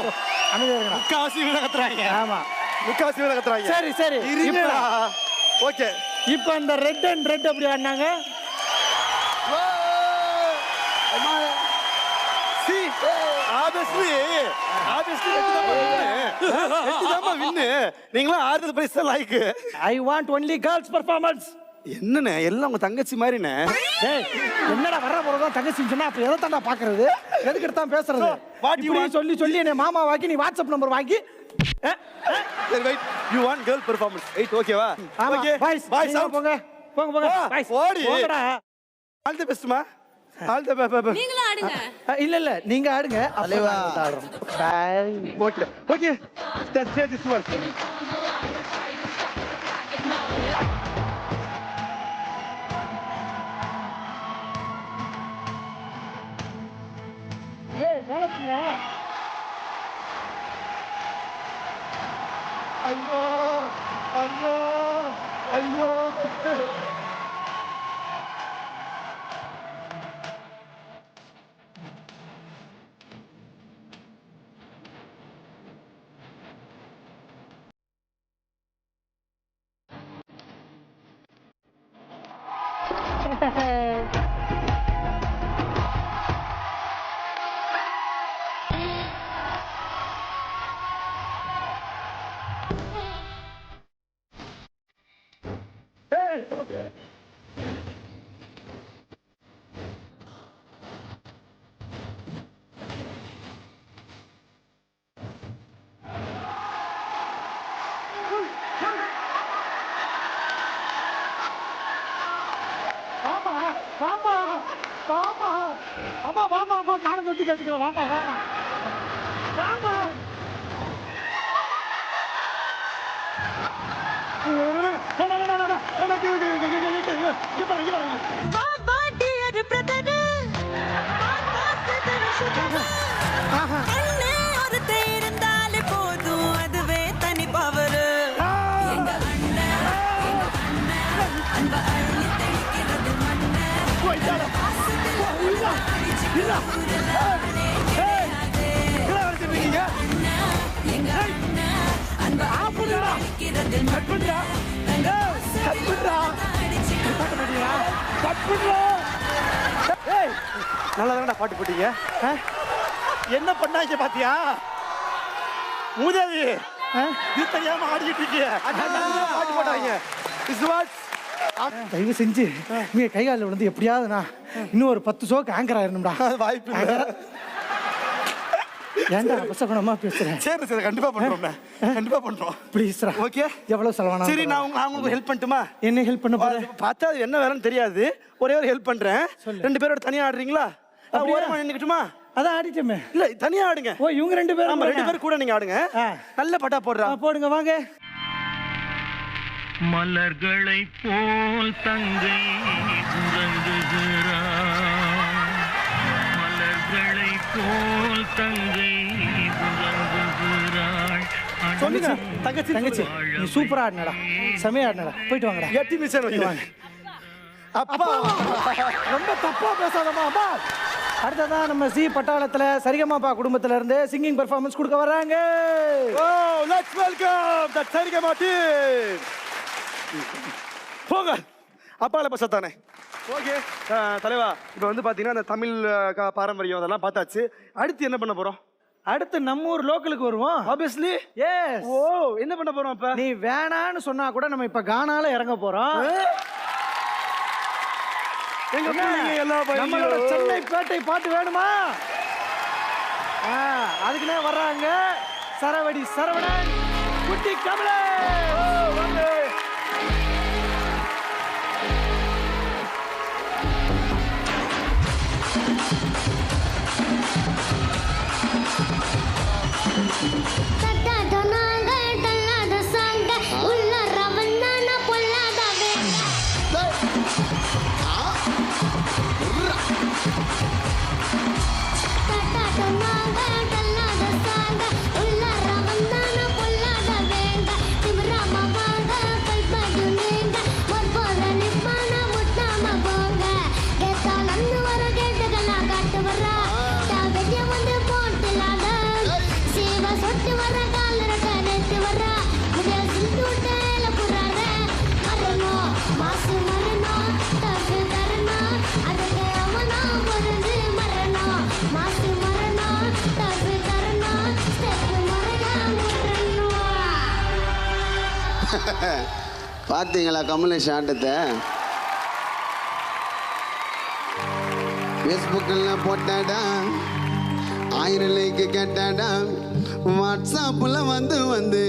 Speaker 1: அமைதியா இருங்க.
Speaker 2: முக்காசி விட கத்துறாங்க.
Speaker 1: ஆமா
Speaker 2: முக்காசி விட கத்துறாங்க.
Speaker 1: சரி சரி
Speaker 2: இருங்கடா. ஓகே
Speaker 1: இப்போ அந்த ரெட் அண்ட் ரெட் அப்படி ஆடினாங்க.
Speaker 2: நீங்களா ஆறுதல் prize like.
Speaker 1: I want only girls performance.
Speaker 2: என்னண்ணே எல்லாம் உங்க தங்கச்சி மாதிரிண்ணே.
Speaker 1: டேய் என்னடா வர போறதா தங்கச்சி சொன்னா அப்ப எதை தாண்டா பாக்குறது? எதுக்கு எடுத்தான் பேசுறது? இப்படி சொல்லி சொல்லி என்ன மாமா வாக்கி நீ வாட்ஸ்அப் நம்பர் வாங்கி
Speaker 2: சரி wait you want girl performance. Wait ஓகேவா?
Speaker 1: ஓகே பாய்ஸ் பாய்ஸ் போங்க போங்க போங்க பாய்ஸ்
Speaker 2: ஓடி
Speaker 1: போங்கடா.
Speaker 2: ஆல் தி பெஸ்ட்மா. All the best.
Speaker 6: நீங்களும் ஆடுங்க.
Speaker 1: இல்ல இல்ல நீங்க ஆடுங்க.
Speaker 2: தலைவா
Speaker 1: ஆடுறோம். Bye
Speaker 2: okay okay that's it this one.
Speaker 1: ஏய் நடக்குங்க. ஐயோ ஐயோ ஐயோ. வாமா வாமா அம்மா வாமா அம்மா நானும் தொட்டி கேட்டுக்கிறேன். வாமா வாமா வாமா.
Speaker 2: நல்லா தானடா பாட்டு போட்டீங்க. என்ன பண்ணாங்க பாத்தியா? மூதேவி இது தெரியாம ஆடிட்டு இருக்கீங்க. பாட்டு போட்டாங்க.
Speaker 1: தயவு செஞ்சு நீங்க கை காலில் விழுந்து எப்படியாவது நான் இன்னும் ஒரு 10 ஷோக்கு ஆங்கர் ஆயிரணும்டா.
Speaker 2: வாய்ப்பு இல்லை.
Speaker 1: ஏன்டா அவசரமா பேசுறேன்?
Speaker 2: சரி சரி கண்டிப்பா பண்றோம். கண்டிப்பா பண்றோம்.
Speaker 1: ப்ளீஸ்ரா.
Speaker 2: ஓகே
Speaker 1: எவ்வளவு செலவானா?
Speaker 2: சரி நான் உங்களுக்கு ஹெல்ப் பண்ணட்டுமா?
Speaker 1: என்ன ஹெல்ப் பண்ண போறேன்?
Speaker 2: பார்த்தா அது என்ன வேலைன்னு தெரியாது. ஒரே ஒரு ஹெல்ப் பண்றேன். ரெண்டு பேரோட தனியா ஆடுறீங்களா? ஓரமா நின்னுக்கிட்டுமா?
Speaker 1: அதான் ஆடிட்டமே.
Speaker 2: இல்ல தனியா ஆடுங்க.
Speaker 1: ஓ இவங்க ரெண்டு பேரும்.
Speaker 2: ஆமா ரெண்டு பேரும் கூட நீங்க ஆடுங்க. நல்ல பாட்டா போடுறா.
Speaker 1: போடுங்க வாங்க.
Speaker 9: மலர்களை போல் தங்கை உறங்குகிறாள். மலர்களை போல் தங்கை உறங்குகிறாள்.
Speaker 1: சொல்லுங்க தங்கச்சி தங்கச்சி நீ சூப்பரா ஆடுனடா. செமையா ஆடுனடா. போயிட்டு வாங்கடா.
Speaker 2: எட்டி மிஷன் வைங்க. அப்பா
Speaker 1: ரொம்ப தப்பா பேசாதம்மா. அப்பா அடுத்ததான் நம்ம சி பட்டாளத்துல சரிகமாப்பா குடும்பத்துல இருந்து சிங்கிங் பெர்ஃபார்மன்ஸ் கொடுக்க வர்றாங்க.
Speaker 2: ஓ let's welcome the Saregama team. போங்க அப்பால பசத்தானே. ஓகே தலைவா இப்போ வந்து பாத்தீங்கன்னா அந்த தமிழ் பாரம்பரியம் அதெல்லாம் பார்த்தாச்சு. அடுத்து என்ன பண்ண போறோம்?
Speaker 1: அடுத்து நம்ம ஊர் லோக்கலுக்கு வருவோம்.
Speaker 2: Obviously
Speaker 1: S.
Speaker 2: ஓ என்ன பண்ண போறோம் இப்ப?
Speaker 1: நீ வேணான்னு சொன்னா கூட நம்ம இப்ப கானால இறங்க போறோம்.
Speaker 2: எங்க பிள்ளைங்க எல்லாம்
Speaker 1: நம்மளோட சென்னை பேட்டை பாட்டு வேணுமா? அதுக்குனே வர்றாங்க சரவடி சரவணன், குட்டி கமலே.
Speaker 8: தட்டா
Speaker 11: பார்த்தீங்களா கமலேஷ் ஆட்டத்தை? ஃபேஸ்புக்கில் போட்டாடா, 1000 லைக்கு கேட்டாடா, வாட்ஸ்அப்பில் வந்து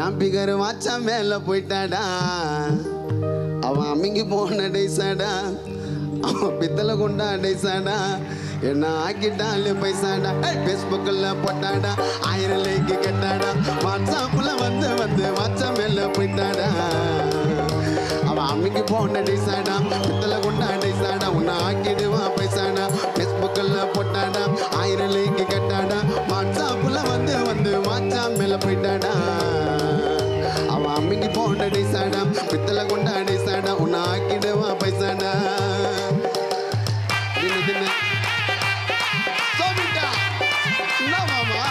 Speaker 11: என் பிகர் வாட்சா மேலே போயிட்டாடா. அவன் அமிங்கி போன டைசாடா, அவன் பித்தளை கொண்டா டைசாடா, என்ன ஆக்கிட்டாலே பைசாடா. ஃபேஸ்புக்கில் போட்டாடா, 1000 லைக்கு கேட்டாடா, வாட்ஸ்அப்பில் வந்து வாட்சா மேலே போயிட்டாடா. அவன் அம்மிக்கு போன டைசாடா, பித்தளை கொண்டா டைசாடா, உன்னை ஆக்கிடுவான் பைசாடா. ஃபேஸ்புக்கில் போட்டாடா, 1000 லைக்கு கேட்டாடா, வாட்ஸ்அப்பில் வந்து வாட்சா மேலே போயிட்டாடா. அவன் அம்மிக்கு போன டைசாடா, பித்தளை கொண்டா டைசாடா, உன்னை ஆக்கிடுவான் பைசாடா. தின்னு சோமிட்டா என்ன மாமா?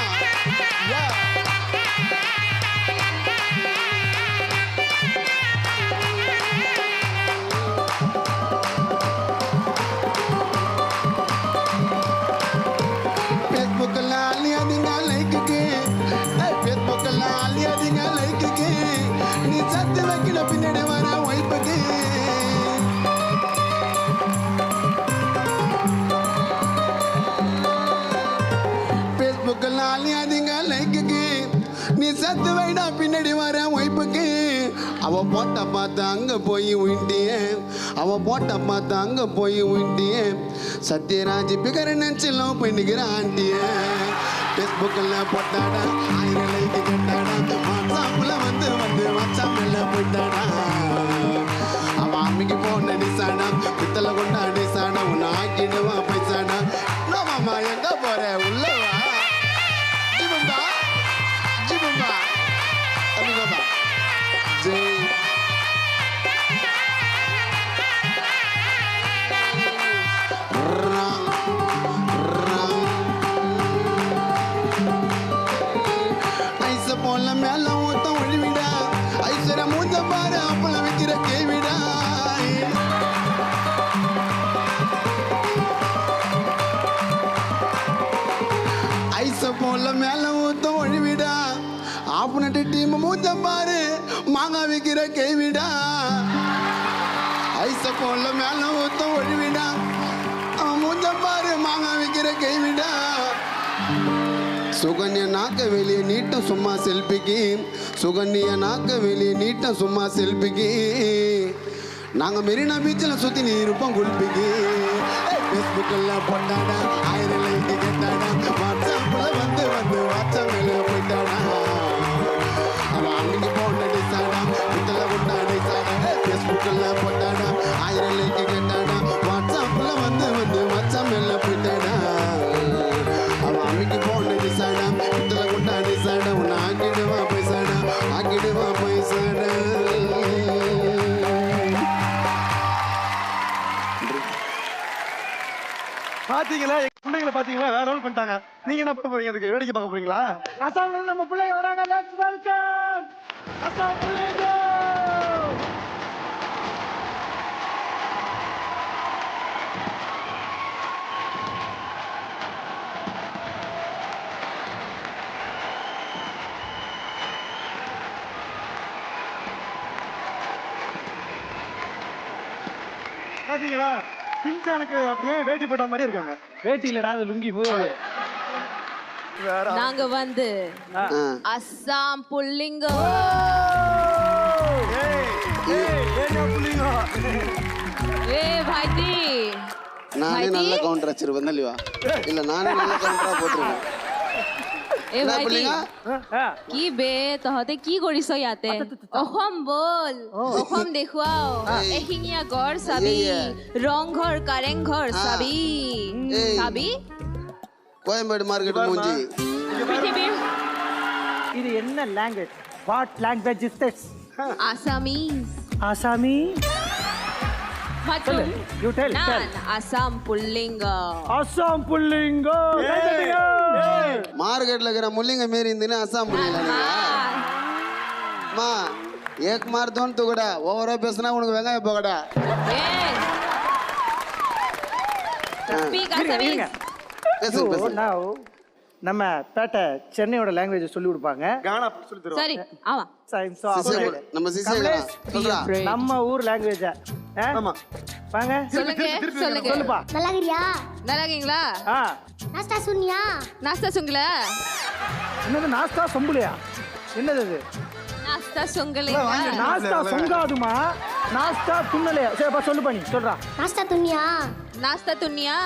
Speaker 11: ஃபேஸ்புக்கில் அழியாதீங்க லைக்குக்கு, ஃபேஸ்புக்கில் அழியாதீங்க லைக்குக்கு, நீ சத்து வைக்கல பின்னாடி வர ஒய்ப்புக்கு. ஃபேஸ்புக்கில் அழியாதீங்க லைக்குக்கு, நீ சத்து வைடா பின்னாடி வர ஒய்ப்புக்கு. அவ போட்ட பார்த்து அங்கே போய் உயிட்டியே, அவ போட்ட பார்த்து அங்கே போய் உயிட்டியே, சத்யராஜ் பிகர் நினச்சி லவ் பண்ணிக்கிற ஆண்டியே. ஃபேஸ்புக்கில் போட்டாடா, 1000 லைக்கு கேட்டாடா, வாட்ஸ்அப்பில் வந்து வாட்ஸ்அப்பில் போயிட்டாடா. அவன் அம்மிக்கு போன டிசாடா, பித்தளை கொண்டா டிசாடா, உன்னை ஆக்கிடுவா பைசாடா. மாமா எங்க போற? உள்ளவா ஜிபம்பா ஜிபம்பா அம்மிங்கப்பா ஜெய் ஐச போல மேல ஊத்த ஒழிவிடா, ஐஸ்வர மூஞ்ச பாரு அப்பள வைக்கிற கேவிடா. ஐச போல மேல ஊத்த ஒழிவிடா, ஆப்புனட்டு டீம் மூஞ்ச பாரு மாங்கா வைக்கிற கேவிடா. ஐச போல மேல ஊத்த ஒழிவிடா, அவன் மூஞ்ச பாரு மாங்கா வைக்கிற கைவிடா. சுகன்யா நாக்க வெளியே நீட்டம் சும்மா செல்பிக்கு, சுகன்யா நாக்க வெளியே நீட்டம் சும்மா செல்பிக்கு. நாங்க மெரினா பீச்சில் சுத்தி நீ இருப்போம் குளிப்பிக்கு. ஃபேஸ்புக்கில் போட்டாடா, 1000 லைக்கு கேட்டாடா, வாட்ஸ்அப்பில் வந்து வாட்ஸ்அப் மேலே போயிட்டாடா. அவன் அன்னைக்கு போன டிசாடா, பித்தளை கொண்டா டிசாடா. ஃபேஸ்புக்கில் போட்டாடா, 1000 லைக்கு கேட்டாடா, வாட்ஸ்அப்பில் வந்து வாட்ஸ்அப் மேலே போயிட்டாடா. அவன் அன்னைக்கு போன டிசாடா, பித்தளை கொண்டா டிசாடா, உன்னை ஆக்கிடுவா பைசாடா, ஆக்கிடுவா பைசாடா.
Speaker 1: பாத்தீங்களா எங்க பிள்ளைங்களை பாத்தீங்களா வேற லெவல் பண்ணிட்டாங்க. நீங்க என்ன பண்ண போறீங்க? அதுக்கு வேடிக்கை பார்க்க போறீங்களா? அசாம்ல இருந்து நம்ம பிள்ளைங்க வராங்க. லெட்ஸ் வெல்கம் அசாம் பிள்ளைங்க. பாத்தீங்களா பின்சானுக்கு அப்படியே வேட்டி போட்ட மாதிரி இருக்காங்க. வேட்டி இல்லடா, அது லுங்கி.
Speaker 6: நாங்க வந்து அஸ்ஸாம் புள்ளிங்க. பாய்டி
Speaker 11: நானே நல்ல கவுண்டர் வச்சிருப்பேன் இல்லையா? இல்ல நானே நல்ல கவுண்டரா போட்டுருவேன்.
Speaker 6: এ ভাইটি কি বে তহতে কি কৰিছ ইয়াতে? অসম বল, অসম দেখুৱাও, এশিঙীয়া গড় চাবি, ৰংঘৰ কাৰেংঘৰ চাবি চাবি
Speaker 11: கோயம்பேடு மார்க்கெட் மூஞ்சி.
Speaker 6: পৃথিৱীৰ
Speaker 1: இது என்ன language? What language is this?
Speaker 6: Assamese.
Speaker 1: ஆசாமி.
Speaker 6: Matum.
Speaker 1: You tell.
Speaker 6: Assam Pullinga.
Speaker 1: Assam Pullinga.
Speaker 11: மார்க்கெட்ல இருக்கிற முள்ளிங்க மாரி இருந்துன்னு அசாம் புள்ளிங்க. மா ஏக் மார் தோன் துகடா, ஓவரா பேசினா உனக்கு வெங்காயம் போகடா.
Speaker 6: Speak Assamese.
Speaker 1: So now நம்ம பேட்டை சென்னையோட லாங்குவேஜ் சொல்லி கொடுப்பாங்க.
Speaker 2: கானா சொல்லி தருவாங்க.
Speaker 6: சரி ஆமா
Speaker 11: நம்ம சிசியா சொல்றா.
Speaker 1: நம்ம ஊர் லாங்குவேஜ்.
Speaker 2: ஆமா.
Speaker 1: வாங்க.
Speaker 6: சொல்லுங்க சொல்லுங்க.
Speaker 1: சொல்லுப்பா.
Speaker 8: நல்லா இருக்கறியா?
Speaker 6: நல்லா இருக்கீங்களா?
Speaker 8: நாஸ்டா சுன்னியா?
Speaker 6: நாஸ்தா சுங்கல.
Speaker 1: என்னது நாஸ்தா சொம்புலையா? என்னது அது?
Speaker 6: நாஸ்தா சுங்கலையா?
Speaker 1: நாஸ்தா சொங்காதுமா. நாஸ்தா துண்ணலையா? சரிப்பா சொல்லுப்பா நீ சொல்றா.
Speaker 8: நாஸ்டா துன்னியா?
Speaker 6: நாஸ்தா துன்னியா?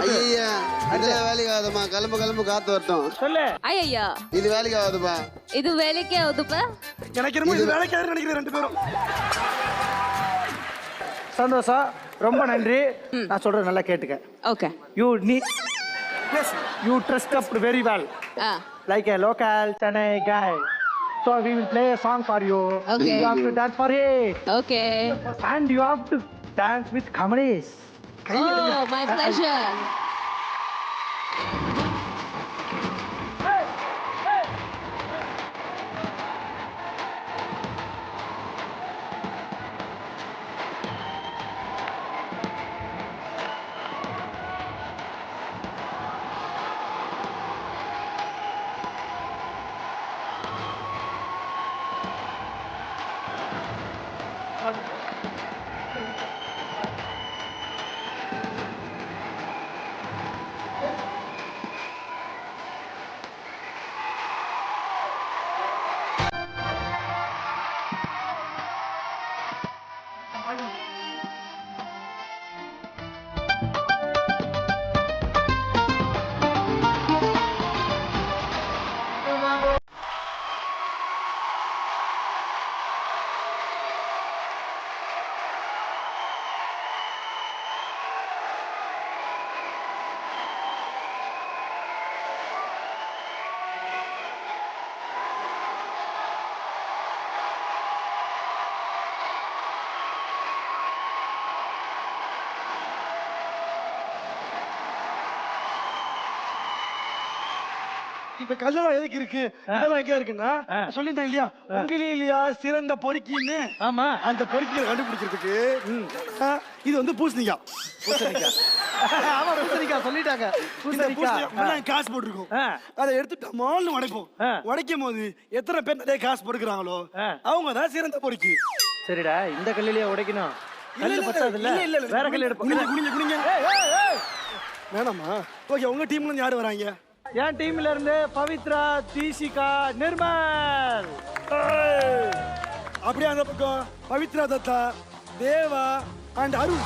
Speaker 11: ஐயா இதெல்லாம் வேலைக்கு ஆகுதுமா. கிளம்பு காத்து வரட்டும்.
Speaker 1: சொல்லு.
Speaker 6: ஐயா
Speaker 11: இது வேலைக்கு ஆகுதுப்பா.
Speaker 6: இது வேலைக்கே ஆகுதுப்பா.
Speaker 2: எனக்கு என்னமோ இது வேலைக்காக நினைக்கிறேன் ரெண்டு பேரும்.
Speaker 1: சந்தோஷம். ரொம்ப நன்றி. நான் சொல்றது நல்லா கேட்டுக்க.
Speaker 6: Okay.
Speaker 1: You dressed up very well. Like a local Chennai guy. So we will play a song for you.
Speaker 6: Okay.
Speaker 1: You have to dance for it.
Speaker 6: Okay.
Speaker 1: And you have to dance with Kamalesh.
Speaker 6: Oh, my pleasure.
Speaker 1: இப்ப கல்யாணம் எதுக்கு இருக்கு? கல்யாணம் எங்க இருக்குன்னா சொல்லிட்டேன் இல்லையா, உங்களே இல்லையா சிறந்த பொறுக்கின்னு. ஆமா, அந்த பொறுக்கியை கண்டுபிடிக்கிறதுக்கு
Speaker 2: இது வந்து பூசணிக்காய்.
Speaker 1: ஆமா பூசணிக்காய் சொல்லிட்டாங்க.
Speaker 2: பூசணிக்காய் காசு போட்டிருக்கோம். அதை எடுத்து டமால்னு உடைப்போம். உடைக்கும் போது எத்தனை பேர் நிறைய காசு போட்டுக்கிறாங்களோ அவங்க தான் சிறந்த பொறுக்கி.
Speaker 1: சரிடா, இந்த கல்லிலேயே உடைக்கணும். கல்லு பத்தாது இல்ல, வேற கல் எடுப்போம்.
Speaker 2: குனிங்க வேணாமா? ஓகே, உங்க டீம்ல இருந்து யாரு வராங்க?
Speaker 1: என் டீம்ல இருந்து பவித்ரா, தீஷிகா, நிர்மல்.
Speaker 2: அப்படியே அந்த பக்கம் பவித்ரா தத்தா, தேவா அண்ட் அருண்.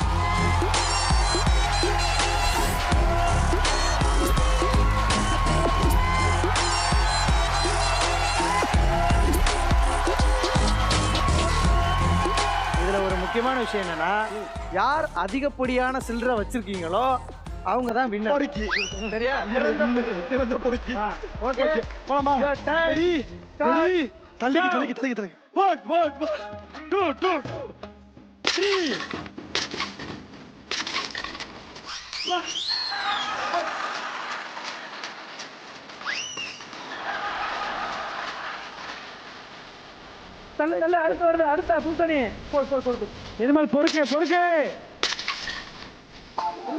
Speaker 1: இதுல ஒரு முக்கியமான விஷயம் என்னன்னா, யார் அதிகப்படியான சில்லறை வச்சிருக்கீங்களோ அவங்க தான் வின்னர். சரியா?
Speaker 2: சிறந்த பொறுக்கி.
Speaker 1: ஓகே, போலாமா?
Speaker 2: ரெடி தள்ளி 1 2 3
Speaker 1: தள்ள அடுத்து வருது. அடுத்த பூசணி போடு. இது மாதிரி பொறுக்கே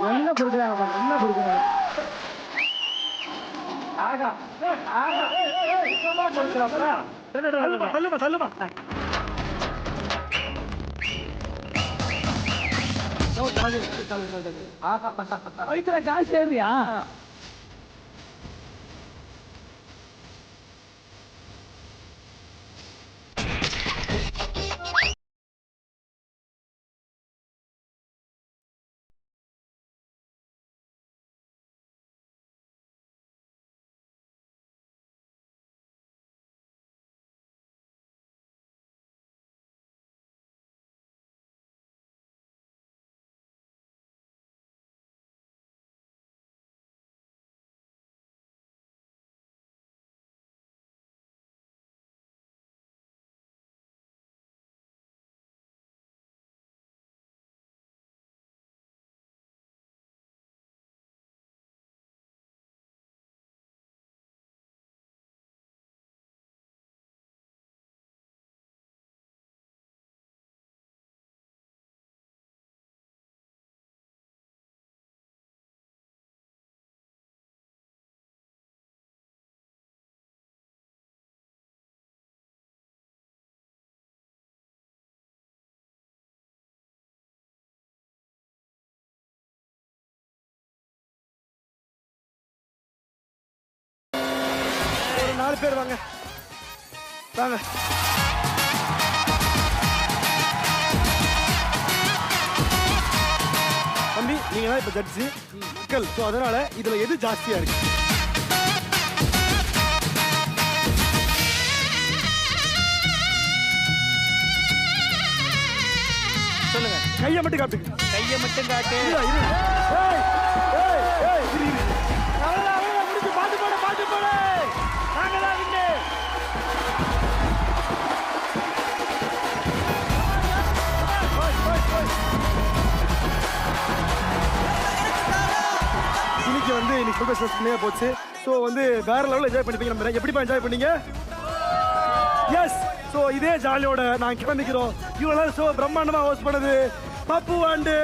Speaker 1: நல்லா பொறுக்கிறாங்க. ஆகா தள்ளுமா. காசு ஏறியா?
Speaker 2: 4 பேர் வாங்க வாங்க. தம்பி நீங்க தான் இப்ப ஜட்ஜி மக்கள், ஸோ அதனால இதுல எது ஜாஸ்தியா இருக்கு? சொல்லுங்க. கையை மட்டும் காட்டுங்க.
Speaker 3: கையை மட்டும் காட்டு.
Speaker 2: பாட்டு போடு பாட்டு போடு. நாங்க தான் வின்னு. இன்னைக்கு வந்து இன்னைக்கு ஃபுல் பிசினஸ் பண்ணே போச்சு. ஸோ வந்து வேற லெவலில் என்ஜாய் பண்ணிப்பீங்க நம்புறேன். எப்படிப்பா என்ஜாய் பண்ணீங்க? எஸ். ஸோ இதே ஜாலியோட நாங்கள் கிளம்பிக்கிறோம். இவ்வளோ ஷோ பிரம்மாண்டமாக ஹோஸ்ட் பண்ணது Pappu and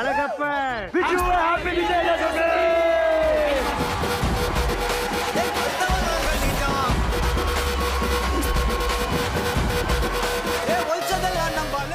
Speaker 2: Alagappan. Wish you happy Vijay Dashami.